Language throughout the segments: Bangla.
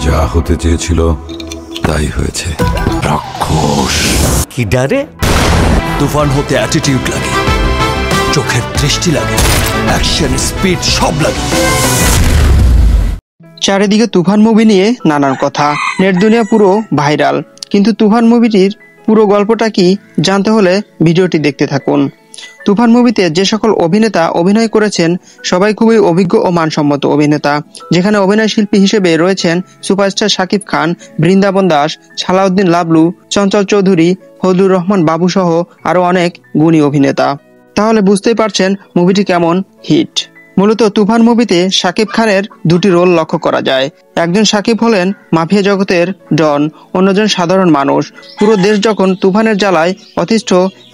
যা হতে চেয়েছিল তাই হয়েছে। রাক্ষস কি ডারে? তুফান হতে অ্যাটিটিউড লাগে, চোখের দৃষ্টি লাগে, অ্যাকশন স্পিড সব লাগে। চারিদিকে তুফান মুভি নিয়ে নানান কথা, নেট দুনিয়া পুরো ভাইরাল। কিন্তু তুফান মুভিটির পুরো গল্পটা কি জানতে হলে ভিডিওটি দেখতে থাকুন। তুফান মুভিতে যে সকল অভিনেতা অভিনয় করেছেন সবাই খুবই অভিজ্ঞ ও মানসম্মত অভিনেতা, যেখানে অভিনয় শিল্পী হিসেবে রয়েছেন সুপারস্টার শাকিব খান, বৃন্দাবন দাস, সালাউদ্দিন লাবলু, চঞ্চল চৌধুরী, ফজলুর রহমান বাবু সহ আরো অনেক গুণী অভিনেতা। তাহলে বুঝতেই পারছেন মুভিটি কেমন হিট। মূলত তুফান মুভিতে শাকিব খানের দুটি রোল লক্ষ্য করা যায়। একজন শাকিব হলেন মাফিয়া জগতের ডন, অন্যজন সাধারণ মানুষ। পুরো দেশ যখন তুফানের জ্বালায় অতিষ্ঠ,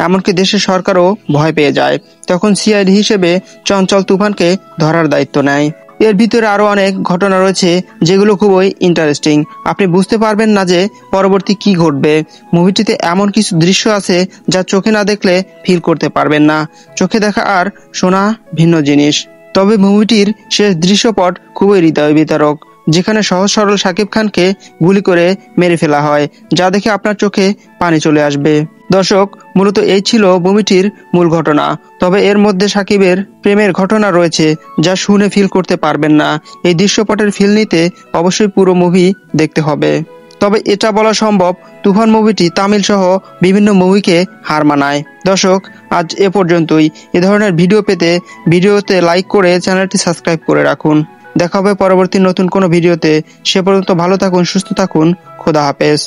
এমনকি দেশের সরকারও ভয় পেয়ে যায়, তখন সিআইডি হিসেবে চঞ্চল তুফানকে ধরার দায়িত্ব নেয়। এর ভিতরে আরো অনেক ঘটনা রয়েছে যেগুলো খুবই ইন্টারেস্টিং। আপনি বুঝতে পারবেন না যে পরবর্তী কি ঘটবে। মুভিটিতে এমন কিছু দৃশ্য আছে যা চোখে না দেখলে ফিল করতে পারবেন না। চোখে দেখা আর শোনা ভিন্ন জিনিস। তবে মুভিটির শেষ দৃশ্যপট খুবই হৃদয় বিতারক, যেখানে সহজ সরল শাকিব খানকে গুলি করে মেরে ফেলা হয়, যা দেখে আপনার চোখে পানি চলে আসবে। দর্শক, মূলত এই ছিল মুভিটির মূল ঘটনা। তবে এর মধ্যে শাকিবের প্রেমের ঘটনা রয়েছে যা শুনে ফিল করতে পারবেন না। এই দৃশ্যপটের ফিল নিতে অবশ্যই পুরো মুভি দেখতে হবে। তবে এটা বলা সম্ভব, তুফান মুভিটি তামিল সহ বিভিন্ন মুভিকে হার মানায়। দর্শক, আজ এ পর্যন্তই। এ ধরনের ভিডিও পেতে ভিডিওতে লাইক করে চ্যানেলটি সাবস্ক্রাইব করে রাখুন। দেখা হবে পরবর্তী নতুন কোনো ভিডিওতে। সে পর্যন্ত ভালো থাকুন, সুস্থ থাকুন। খোদা হাফেজ।